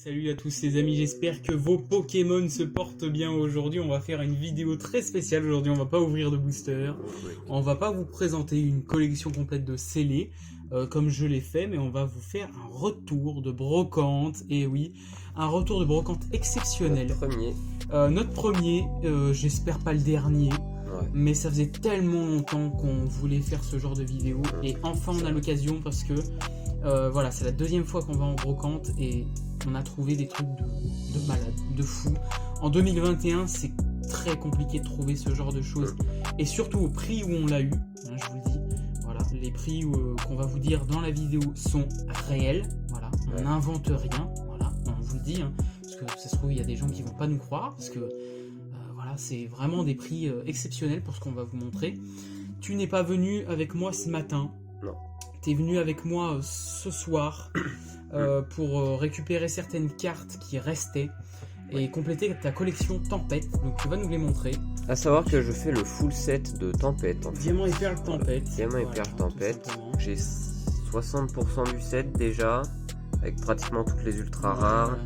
Salut à tous les amis, j'espère que vos Pokémon se portent bien aujourd'hui. On va faire une vidéo très spéciale aujourd'hui, on va pas ouvrir de booster. On va pas vous présenter une collection complète de scellés comme je l'ai fait, mais on va vous faire un retour de brocante. Et oui, un retour de brocante exceptionnel. Notre premier, j'espère pas le dernier. Ouais. Mais ça faisait tellement longtemps qu'on voulait faire ce genre de vidéo. Et enfin on a l'occasion parce que voilà, c'est la deuxième fois qu'on va en brocante et on a trouvé des trucs de malade, de fou. En 2021, c'est très compliqué de trouver ce genre de choses. Et surtout au prix où on l'a eu, hein, je vous le dis. Voilà, les prix qu'on va vous dire dans la vidéo sont réels. Voilà, on n'invente rien. Voilà, on vous le dit. Hein, parce que ça se trouve, il y a des gens qui vont pas nous croire. Parce que voilà, c'est vraiment des prix exceptionnels pour ce qu'on va vous montrer. Tu n'es pas venu avec moi ce matin. Non. Tu es venu avec moi ce soir pour récupérer certaines cartes qui restaient et compléter ta collection Tempête. Donc tu vas nous les montrer. À savoir que je fais le full set de Tempête. En fait. Diamant et Perle Tempête. Diamant et Perle Tempête. J'ai 60% du set déjà, avec pratiquement toutes les ultra rares.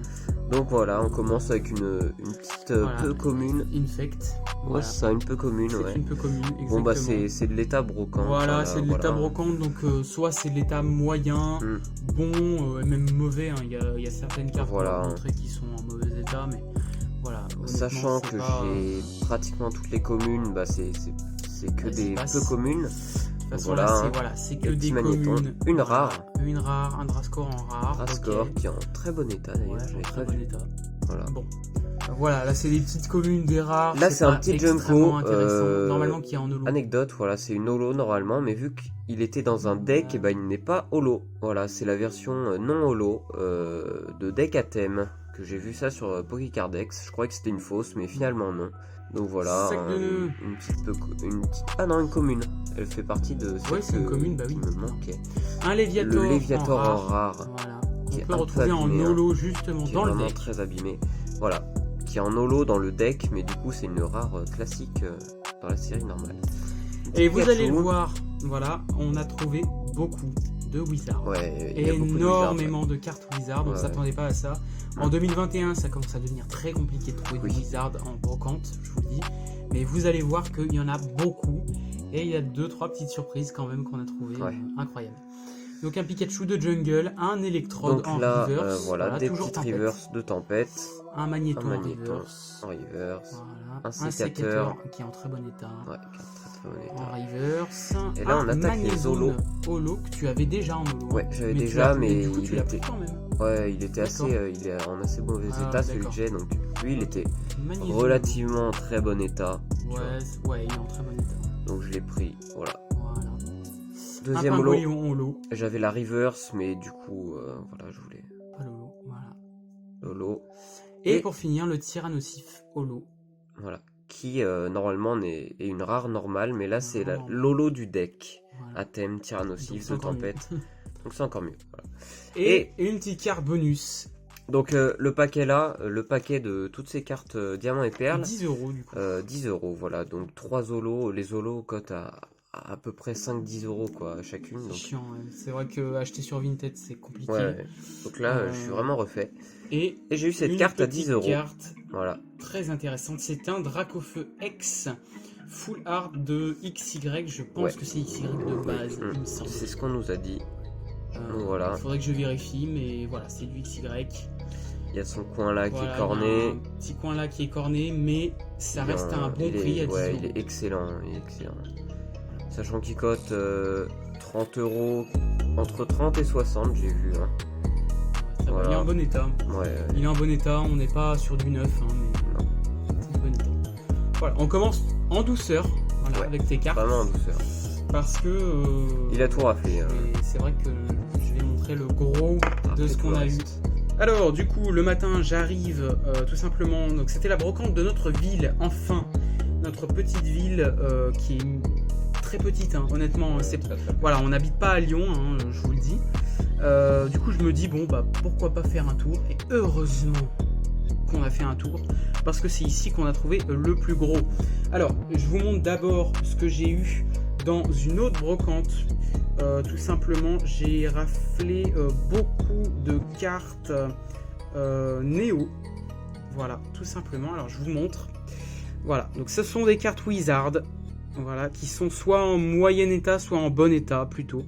Donc voilà, on commence avec une petite peu commune. Infect. Ouais, c'est ça, une peu commune. C'est une peu commune, exactement. Bon bah c'est de l'état brocante. Voilà, c'est de l'état brocante, donc soit c'est de l'état moyen, bon, même mauvais. Il y a certaines cartes qu'on va montrer qui sont en mauvais état, mais voilà. Sachant que j'ai pratiquement toutes les communes, bah c'est que des peu communes. De toute façon, voilà, c'est que des communes. Une rare. Une rare, un Drascore en rare. Drascore qui est en très bon état d'ailleurs. Ouais, très bon état. Voilà. Bon. Voilà, là c'est les petites communes des rares. Là c'est un petit Junko. Normalement qui est en holo. Anecdote, voilà, c'est une holo normalement, mais vu qu'il était dans un deck, et ben il n'est pas holo. Voilà, c'est la version non holo de deck à thème. Que j'ai vu ça sur Pokécardex. Je croyais que c'était une fausse, mais finalement non. Donc voilà, une commune. Elle fait partie de celle c'est une commune, bah oui. Qui me manquait. Un Léviator, le Léviator en rare. Voilà. On peut retrouver en holo justement dans le deck. Très abîmé. Voilà, qui est en holo dans le deck, mais du coup c'est une rare classique dans la série normale. Et vous allez le voir, voilà, on a trouvé beaucoup de Wizards. Énormément de cartes Wizards, on ne s'attendait pas à ça. En 2021, ça commence à devenir très compliqué de trouver des Wizards en brocante, je vous le dis. Mais vous allez voir qu'il y en a beaucoup. Et il y a 2-3 petites surprises quand même qu'on a trouvées incroyables. Donc un Pikachu de jungle, un Electrode en reverse. Voilà, des petites reverse de tempête. Un Magnéton en reverse. Voilà. Un sécateur qui est en très bon état. En reverse. Et là on attaque les holos. Holo que tu avais déjà en holo. Ouais, j'avais déjà, mais du coup, tu l'as pris quand même. Ouais, il était en assez mauvais état celui que j'ai, donc lui il était relativement en très bon état. Ouais, il est en très bon état. Donc je l'ai pris, voilà. Deuxième holo. J'avais la reverse, mais du coup, voilà, je voulais. Pas l'holo, voilà. L'holo. Et pour finir, le Tyrannosif holo. Voilà. Qui normalement est une rare normale, mais là c'est l'holo du deck. À thème Tyrannosif de tempête. Donc c'est encore mieux. Voilà. Et une petite carte bonus. Donc le paquet là, le paquet de toutes ces cartes diamants et perles. 10 € du coup. 10 €, voilà. Donc 3 holos. Les holos cotent à peu près 5-10 € quoi chacune. C'est chiant, c'est vrai que acheter sur Vinted c'est compliqué. Donc là je suis vraiment refait. Et j'ai eu cette carte à 10 €. Carte très intéressante, c'est un Dracofeu X full art de XY, je pense que c'est XY de base, il me semble. C'est ce qu'on nous a dit. Voilà. Il faudrait que je vérifie, mais voilà, c'est du XY. Il y a son coin là qui est corné. Un petit coin là qui est corné, mais ça reste à un bon prix à 10 €. Il est excellent, Sachant qu'il cote 30 €, entre 30 et 60, j'ai vu. Il est en bon état. Il est en bon état, on n'est pas sur du neuf, mais c'est en bon état. Voilà, on commence en douceur avec tes cartes. Vraiment en douceur. Parce que il a tout raflé. C'est vrai que je vais montrer le gros de ce qu'on a eu. Alors du coup le matin j'arrive tout simplement, donc c'était la brocante de notre ville, enfin notre petite ville qui est très petite honnêtement, voilà, on n'habite pas à Lyon, je vous le dis. Du coup je me dis bon bah pourquoi pas faire un tour, et heureusement qu'on a fait un tour parce que c'est ici qu'on a trouvé le plus gros. Alors je vous montre d'abord ce que j'ai eu dans une autre brocante. Tout simplement j'ai raflé beaucoup de cartes Néo. Voilà, tout simplement. Alors je vous montre. Voilà, donc ce sont des cartes Wizard. Voilà, qui sont soit en moyen état, soit en bon état plutôt.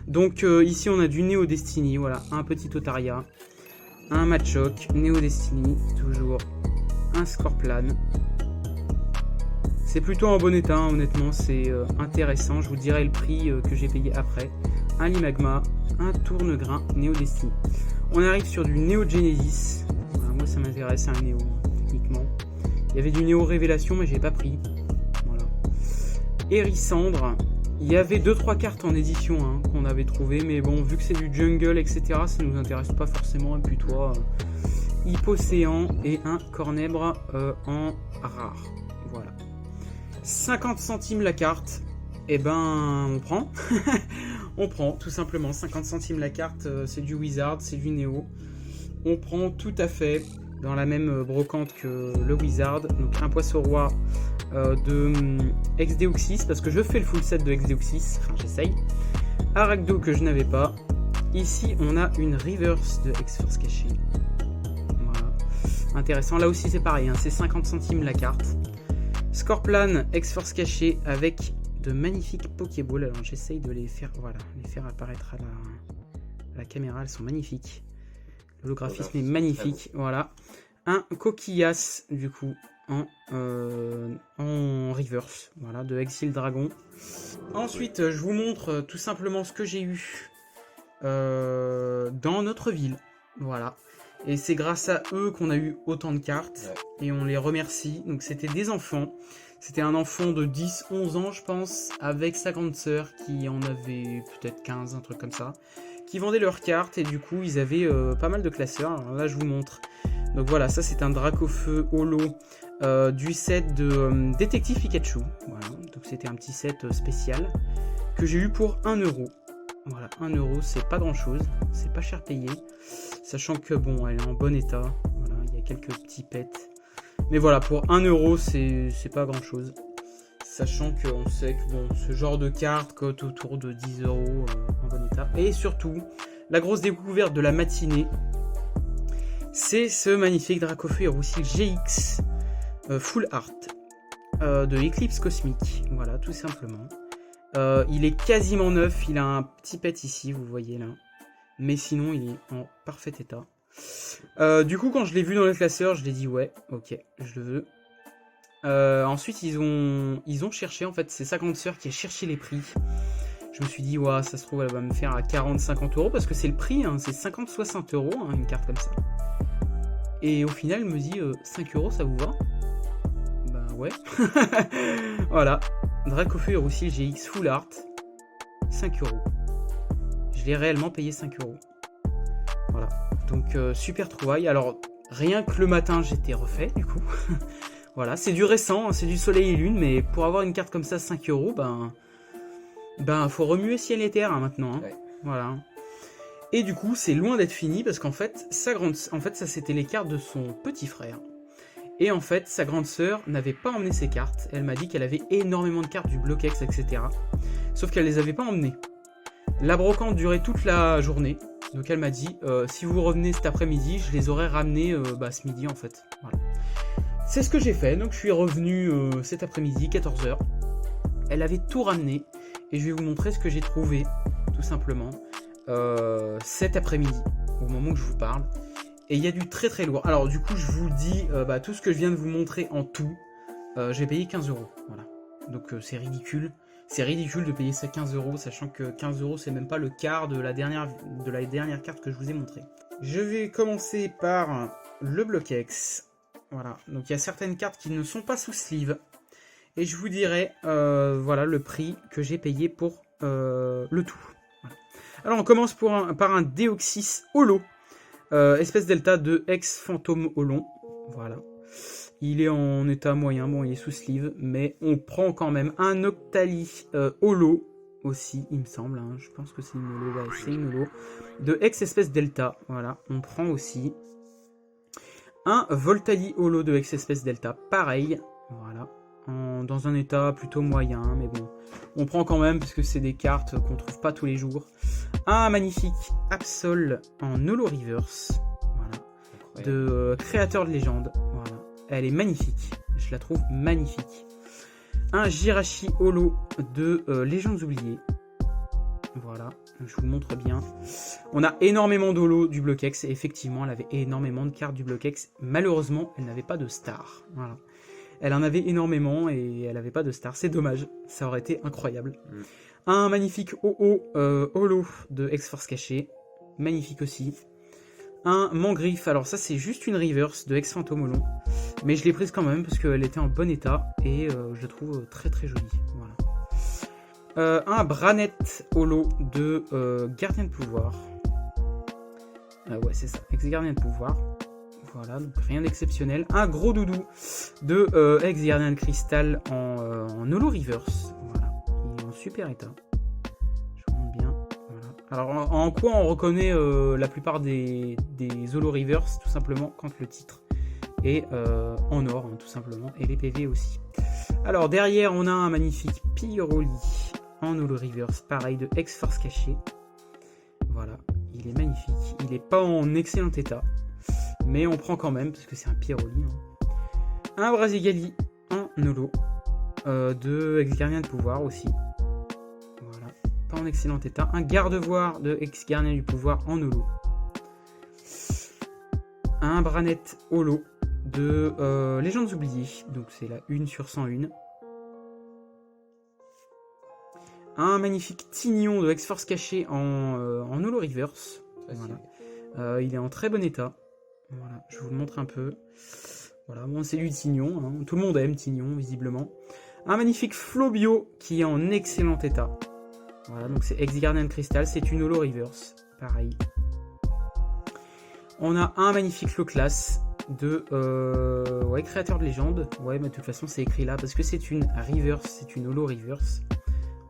Donc ici on a du Neo Destiny, voilà, un petit Otaria, un Machoke, Neo Destiny, toujours un Scorplan. C'est plutôt en bon état, hein, honnêtement, c'est intéressant. Je vous dirai le prix que j'ai payé après. Un Limagma, un Tournegrain, Neo Destiny. On arrive sur du Neo Genesis. Voilà, moi ça m'intéresse, un Neo, techniquement. Il y avait du Neo Révélation, mais j'ai pas pris. Voilà. Hérissandre. Il y avait 2-3 cartes en édition hein, qu'on avait trouvé, mais bon, vu que c'est du jungle, etc., ça nous intéresse pas forcément. Et puis toi, Hypocéan et un Cornèbre en rare. Voilà. 50 centimes la carte, et ben on prend. On prend tout simplement 50 centimes la carte, c'est du Wizard, c'est du Néo. On prend tout à fait dans la même brocante que le Wizard. Donc un Poisson Roi de Exdeoxys, parce que je fais le full set de Exdeoxys, enfin j'essaye. Arachdo que je n'avais pas. Ici on a une reverse de X-Force cachée. Voilà. Intéressant, là aussi c'est pareil, hein, c'est 50 centimes la carte. Scorplan, X-Force cachée avec de magnifiques Pokéballs. Alors j'essaye de les faire, voilà, les faire apparaître à la caméra, elles sont magnifiques. L'holographisme est magnifique, voilà. Un Coquillas, du coup, en reverse, voilà, de Exil Dragon. Ensuite, je vous montre tout simplement ce que j'ai eu dans notre ville, voilà. Et c'est grâce à eux qu'on a eu autant de cartes, et on les remercie. Donc c'était des enfants, c'était un enfant de 10-11 ans, je pense, avec sa grande sœur qui en avait peut-être 15, un truc comme ça, qui vendaient leurs cartes, et du coup ils avaient pas mal de classeurs. Alors là je vous montre. Donc voilà, ça c'est un Dracofeu holo du set de Détective Pikachu. Voilà, donc c'était un petit set spécial que j'ai eu pour 1€. Voilà, 1€, c'est pas grand chose, c'est pas cher payé, sachant que bon, elle est en bon état. Voilà, il y a quelques petits pets, mais voilà, pour 1€, c'est pas grand chose. Sachant qu'on sait que bon, ce genre de carte cote autour de 10€ en bon état. Et surtout, la grosse découverte de la matinée, c'est ce magnifique Dracofeu et Roussil GX Full Art de Eclipse Cosmique. Voilà, tout simplement. Il est quasiment neuf, il a un petit pet ici, vous voyez là. Mais sinon, il est en parfait état. Du coup, quand je l'ai vu dans le classeur, je l'ai dit ouais, ok, je le veux. Ensuite ils ont cherché, en fait c'est sa grande sœur qui a cherché les prix. Je me suis dit ouais, ça se trouve elle va me faire à 40-50€, parce que c'est le prix, hein, c'est 50-60€, hein, une carte comme ça. Et au final elle me dit 5€ ça vous va? Bah ouais. Voilà, Dracofeu et Roussil GX Full Art, 5€. Je l'ai réellement payé 5€. Voilà, donc super trouvaille. Alors rien que le matin j'étais refait du coup. Voilà, c'est du récent, c'est du soleil et lune, mais pour avoir une carte comme ça, 5€, ben faut remuer ciel et terre hein, maintenant. Hein. Ouais. Voilà. Et du coup, c'est loin d'être fini, parce qu'en fait, ça c'était les cartes de son petit frère. Et en fait, sa grande sœur n'avait pas emmené ses cartes. Elle m'a dit qu'elle avait énormément de cartes du Bloquex, etc. Sauf qu'elle les avait pas emmenées. La brocante durait toute la journée. Donc elle m'a dit, si vous revenez cet après-midi, je les aurais ramenées ce midi en fait. Voilà. C'est ce que j'ai fait, donc je suis revenu cet après-midi, 14h. Elle avait tout ramené, et je vais vous montrer ce que j'ai trouvé, tout simplement, cet après-midi, au moment où je vous parle. Et il y a du très très lourd. Alors du coup, je vous dis, tout ce que je viens de vous montrer en tout, j'ai payé 15€. Voilà. Donc c'est ridicule. C'est ridicule de payer ça 15€, sachant que 15€, c'est même pas le quart de la dernière carte que je vous ai montrée. Je vais commencer par le Bloquex. Voilà, donc il y a certaines cartes qui ne sont pas sous sleeve. Et je vous dirai voilà, le prix que j'ai payé pour le tout. Voilà. Alors on commence par un Deoxys holo. Espèce delta de ex-fantôme holon. Voilà. Il est en état moyen, bon il est sous sleeve. Mais on prend quand même un Octali holo aussi, il me semble. Hein. Je pense que c'est une holo, ouais, c'est une holo. De ex-espèce delta. Voilà, on prend aussi un Voltali holo de ex-espèce delta, pareil, voilà, dans un état plutôt moyen, mais bon, on prend quand même, parce que c'est des cartes qu'on trouve pas tous les jours. Un magnifique Absol en holo reverse, voilà. de créateur de légende. Voilà. Elle est magnifique. Je la trouve magnifique. Un Jirachi Holo de Légendes oubliées. Voilà, je vous le montre bien. On a énormément d'Holo du Bloquex. Et effectivement, elle avait énormément de cartes du Bloquex. Malheureusement, elle n'avait pas de star. Voilà. Elle en avait énormément et elle n'avait pas de star. C'est dommage, ça aurait été incroyable. Un magnifique Holo de X-Force Caché. Magnifique aussi. Un Mangriffe. Alors ça, c'est juste une reverse de X-Fantôme Holo. Mais je l'ai prise quand même parce qu'elle était en bon état. Et je la trouve très très jolie. Voilà. Un Branette Holo de Gardien de Pouvoir. Ouais, c'est ça. Ex-Gardien de Pouvoir. Voilà, donc rien d'exceptionnel. Un gros doudou de Ex-Gardien de Cristal en Holo Reverse. Voilà, il est en super état. Je vous montre bien. Voilà. Alors en quoi on reconnaît la plupart des Holo Reverse? Tout simplement quand le titre est en or, hein, tout simplement, et les PV aussi. Alors derrière on a un magnifique Pyroli en Holo Reverse, pareil de X-Force Caché. Voilà, il est magnifique. Il n'est pas en excellent état. Mais on prend quand même, parce que c'est un Pyroli. Hein. Un Brasigali en Holo de Ex-Gardien de Pouvoir aussi. Voilà, pas en excellent état. Un Gardevoir de Ex-Gardien du Pouvoir en Holo. Un Branette Holo de Légendes oubliées. Donc c'est la 1 sur 101. Un magnifique Tignon de X-Force Caché en Holo Reverse. Voilà. Il est en très bon état. Voilà, je vous le montre un peu. Voilà, bon, c'est du Tignon, hein. Tout le monde aime Tignon, visiblement. Un magnifique Flobio qui est en excellent état. Voilà, donc c'est Ex-Gardien de Cristal, c'est une Holo Reverse, pareil. On a un magnifique Loclas de ouais, créateur de légende. Ouais, mais de toute façon, c'est écrit là parce que c'est une Reverse, c'est une Holo Reverse.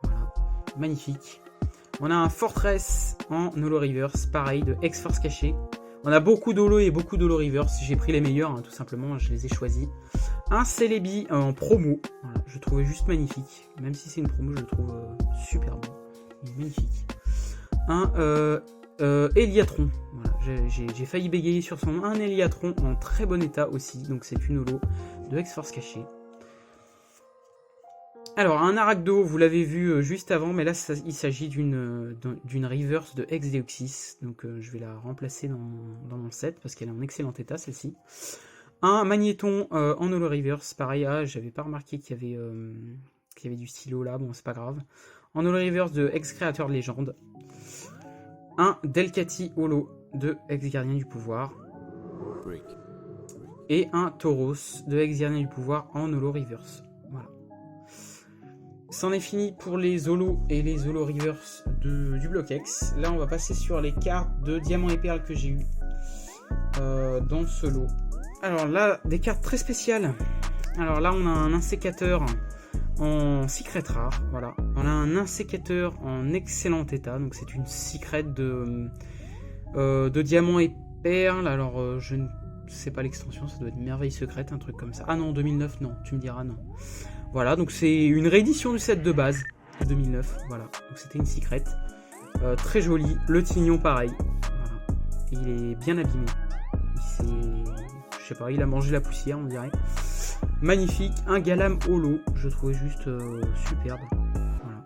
Voilà, magnifique. On a un Fortress en Holo Reverse, pareil, de X-Force Caché. On a beaucoup d'Holo et beaucoup d'Holo Reverse. J'ai pris les meilleurs, hein, tout simplement, je les ai choisis. Un Celebi en promo. Voilà, je trouvais juste magnifique. Même si c'est une promo, je le trouve super beau. Il est magnifique. Un Eliatron. Voilà, j'ai failli bégayer sur son nom. Un Eliatron en très bon état aussi. Donc c'est une Holo de X-Force Caché. Alors, un Arachdo, vous l'avez vu juste avant, mais là, il s'agit d'une reverse de Ex-Deoxys. Donc, je vais la remplacer dans mon set, parce qu'elle est en excellent état, celle-ci. Un Magnéton en Holo Reverse, pareil, j'avais pas remarqué qu'il y avait du stylo là, bon, c'est pas grave. En Holo Reverse de Ex-Créateur de Légende. Un Delcati Holo de Ex-Gardien du Pouvoir. Et un Tauros de Ex-Gardien du Pouvoir en Holo Reverse. Voilà. C'en est fini pour les Holo et les Holo Reverse du Bloquex. Là, on va passer sur les cartes de Diamant et Perle que j'ai eu dans ce lot. Alors là, des cartes très spéciales. Alors là, on a un insécateur en secret rare. Voilà. On a un insécateur en excellent état. Donc c'est une secret de Diamant et Perle. Alors je ne sais pas l'extension, ça doit être Merveille Secrète, un truc comme ça. Ah non, 2009, non, tu me diras non. Voilà, donc c'est une réédition du set de base de 2009. Voilà, donc c'était une secret. Très jolie. Le Tignon, pareil. Voilà. Il est bien abîmé. Je sais pas, il a mangé la poussière, on dirait. Magnifique. Un Galam Holo. Je trouvais juste superbe. Voilà.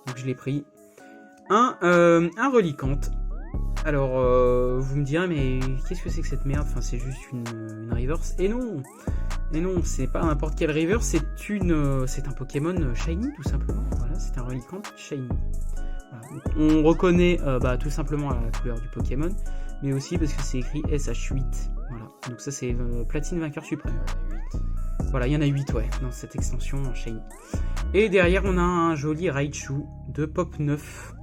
Donc je l'ai pris. Un Reliquante. Alors, vous me direz, mais qu'est-ce que c'est que cette merde? Enfin, c'est juste une reverse. Et non! Et non, c'est pas n'importe quelle reverse, c'est un Pokémon Shiny, tout simplement. Voilà, c'est un Reliquante Shiny. Voilà. On reconnaît tout simplement la couleur du Pokémon, mais aussi parce que c'est écrit SH8. Voilà. Donc ça, c'est Platine Vainqueur Suprême. Voilà, il y en a 8, ouais, dans cette extension Shiny. Et derrière, on a un joli Raichu de Pop 9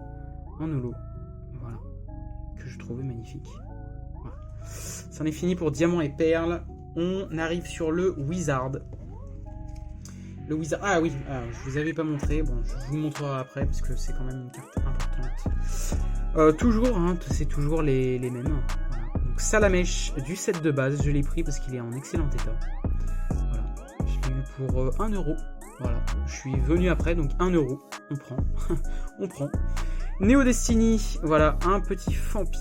en holo. Voilà. Que je trouvais magnifique. Voilà. C'en est fini pour Diamant et Perle. On arrive sur le Wizard. Le Wizard. Ah oui, je vous avais pas montré. Bon, je vous montrerai après parce que c'est quand même une carte importante. Toujours, hein, c'est toujours les mêmes. Voilà. Donc Salamèche du set de base, je l'ai pris parce qu'il est en excellent état. Voilà. Je l'ai eu pour 1€. Voilà. Je suis venu après, donc 1€. On prend. On prend. Néo Destiny, voilà, un petit Fampi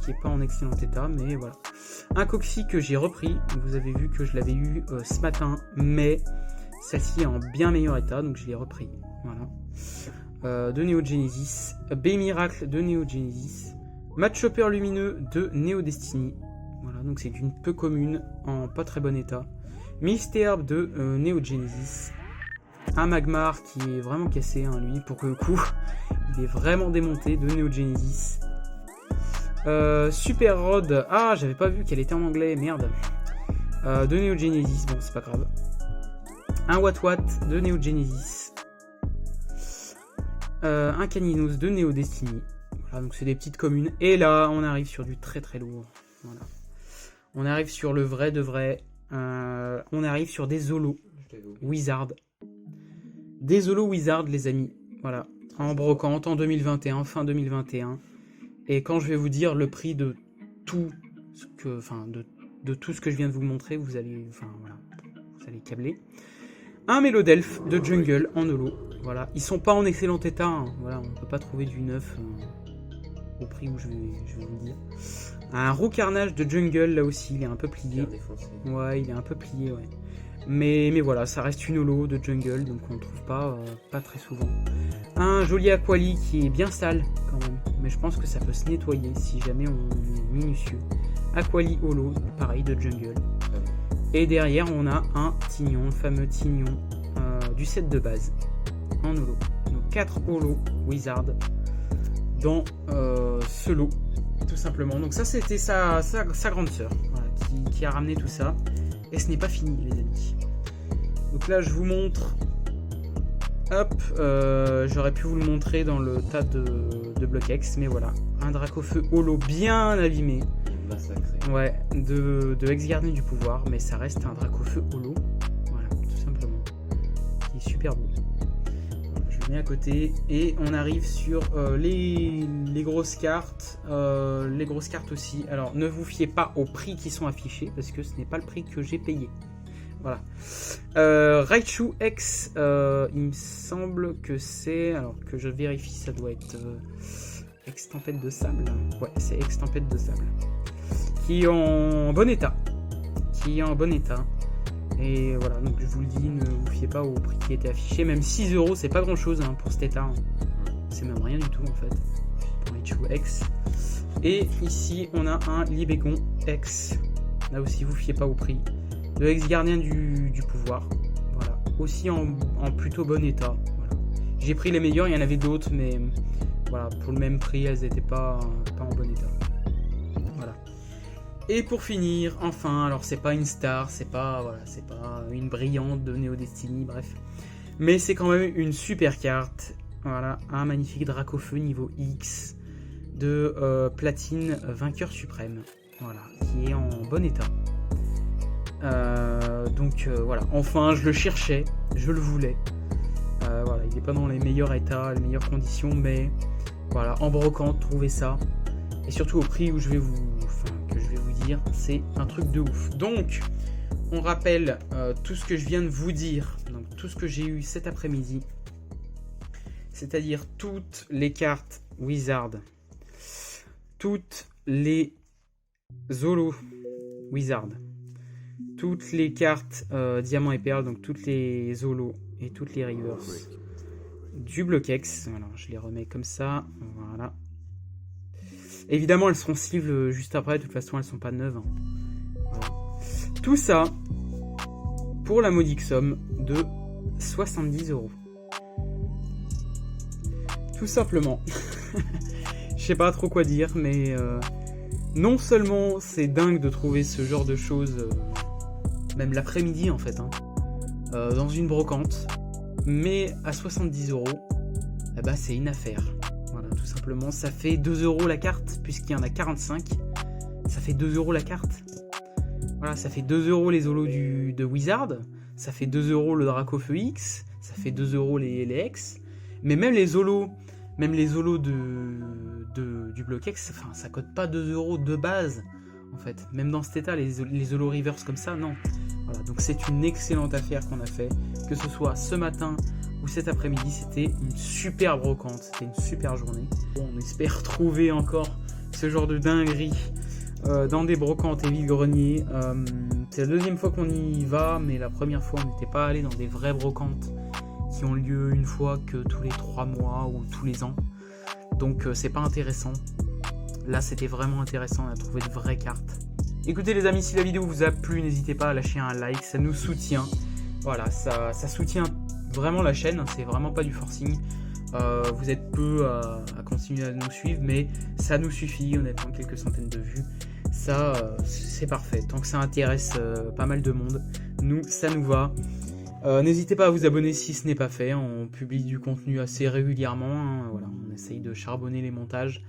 qui est pas en excellent état, mais voilà. Un Coxy que j'ai repris, vous avez vu que je l'avais eu ce matin, mais celle-ci est en bien meilleur état, donc je l'ai repris. Voilà. De Neo Genesis, B-Miracle de Neo Genesis, Match Chopper lumineux de Neo Destiny. Voilà, donc c'est une peu commune, en pas très bon état. Mystère de Neo Genesis. Un Magmar qui est vraiment cassé, hein, lui, pour le coup. Il est vraiment démonté de Neo Genesis. Super Rod. Ah, j'avais pas vu qu'elle était en anglais, merde. De Neo Genesis, bon, c'est pas grave. Un Watt de Neo Genesis. Un Caninos de Neo Destiny. Voilà, donc c'est des petites communes. Et là, on arrive sur du très très lourd. Voilà. On arrive sur le vrai de vrai. On arrive sur des Zolos Wizard. Des Zolos Wizard, les amis. Voilà. En brocante, en 2021, fin 2021. Et quand je vais vous dire le prix de tout ce que, de tout ce que je viens de vous montrer, vous allez câbler. Un Mélodelph de Jungle en holo. Voilà. Ils sont pas en excellent état. Hein. Voilà. On peut pas trouver du neuf au prix où je vais vous dire. Un Roux Carnage de Jungle, là aussi, il est un peu plié. Ouais, il est un peu plié, ouais. Mais voilà, ça reste une holo de Jungle, donc on ne trouve pas très souvent. Un joli Aquali qui est bien sale, quand même. Mais je pense que ça peut se nettoyer si jamais on est minutieux. Aquali holo, pareil, de Jungle. Et derrière, on a un Tignon, le fameux Tignon du set de base, en holo. Donc 4 holo Wizard dans ce lot. Tout simplement. Donc ça c'était sa grande sœur, voilà, qui a ramené tout ça. Et ce n'est pas fini, les amis. Donc là je vous montre. Hop, j'aurais pu vous le montrer dans le tas de blocs X, mais voilà. Un Dracofeu holo bien abîmé. Massacré. Ouais, de ex-gardien du pouvoir, mais ça reste un Dracofeu holo. Voilà, tout simplement. Qui est super beau. Je le mets à côté et on arrive sur les grosses cartes. Les grosses cartes aussi. Alors ne vous fiez pas aux prix qui sont affichés parce que ce n'est pas le prix que j'ai payé. Voilà. Raichu X, il me semble que c'est. Alors que je vérifie, ça doit être Ex-Tempête de Sable. Ouais, c'est Ex-Tempête de Sable. Qui est en bon état. Et voilà, donc je vous le dis, ne vous fiez pas au prix qui était affiché. Même 6€, c'est pas grand chose hein, pour cet état. Hein. C'est même rien du tout en fait. Pour Raichu X. Et ici, on a un Libégon X. Là aussi, vous fiez pas au prix. De ex-gardien du pouvoir. Voilà. Aussi en plutôt bon état. Voilà. J'ai pris les meilleurs, il y en avait d'autres, mais voilà, pour le même prix, elles n'étaient pas en bon état. Voilà. Et pour finir, enfin, alors c'est pas une star, c'est pas une brillante de Neo Destiny, bref. Mais c'est quand même une super carte. Voilà, un magnifique Dracofeu niveau X de Platine Vainqueur Suprême. Voilà, qui est en bon état. Donc voilà, enfin je le cherchais, je le voulais. Voilà, il n'est pas dans les meilleurs états, les meilleures conditions, mais voilà, en brocante, trouvez ça. Et surtout au prix où que je vais vous dire, c'est un truc de ouf. Donc, on rappelle tout ce que je viens de vous dire, donc tout ce que j'ai eu cet après-midi, c'est-à-dire toutes les cartes Wizard, toutes les Zolos Wizard, toutes les cartes Diamant et Perle, donc toutes les Zolos et toutes les Rivers du bloc X. Alors, je les remets comme ça, voilà. Évidemment, elles seront sleeve juste après. De toute façon, elles sont pas neuves. Hein. Voilà. Tout ça pour la modique somme de 70€. Tout simplement. Je sais pas trop quoi dire, mais non seulement c'est dingue de trouver ce genre de choses, même l'après-midi en fait, hein, dans une brocante, mais à 70€, eh ben, c'est une affaire. Voilà, tout simplement, ça fait 2€ la carte, puisqu'il y en a 45. Ça fait 2€ la carte. Voilà, ça fait 2€ les Zolos de Wizard. Ça fait 2€ le Dracofeu X. Ça fait 2€ les X. Mais même les Zolos du bloc X, enfin, ça coûte pas 2€ de base. En fait, même dans cet état, les Zolos Reverse comme ça, non. Voilà, donc c'est une excellente affaire qu'on a fait. Que ce soit ce matin ou cet après-midi, c'était une super brocante, c'était une super journée. Bon, on espère trouver encore ce genre de dinguerie dans des brocantes et vide-greniers. C'est la deuxième fois qu'on y va, mais la première fois on n'était pas allé dans des vraies brocantes qui ont lieu une fois que tous les 3 mois ou tous les ans. Donc c'est pas intéressant. Là c'était vraiment intéressant, on a trouvé de vraies cartes. Écoutez les amis, si la vidéo vous a plu, n'hésitez pas à lâcher un like, ça nous soutient. Voilà, ça soutient vraiment la chaîne, c'est vraiment pas du forcing. Vous êtes peu à continuer à nous suivre, mais ça nous suffit, honnêtement, quelques centaines de vues. Ça, c'est parfait, tant que ça intéresse pas mal de monde. Nous, ça nous va. N'hésitez pas à vous abonner si ce n'est pas fait, on publie du contenu assez régulièrement. Hein. Voilà, on essaye de charbonner les montages,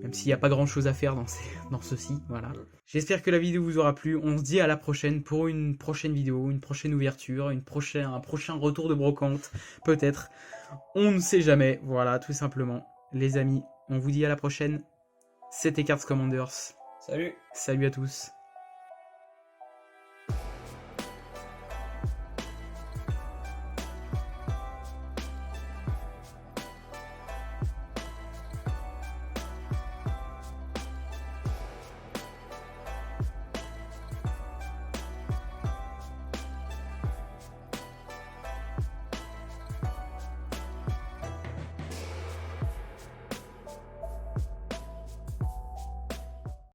même s'il n'y a pas grand chose à faire dans ceci. Voilà. J'espère que la vidéo vous aura plu. On se dit à la prochaine pour une prochaine vidéo, une prochaine ouverture, un prochain retour de brocante, peut-être. On ne sait jamais. Voilà, tout simplement. Les amis, on vous dit à la prochaine. C'était Cards Commanders. Salut. Salut à tous.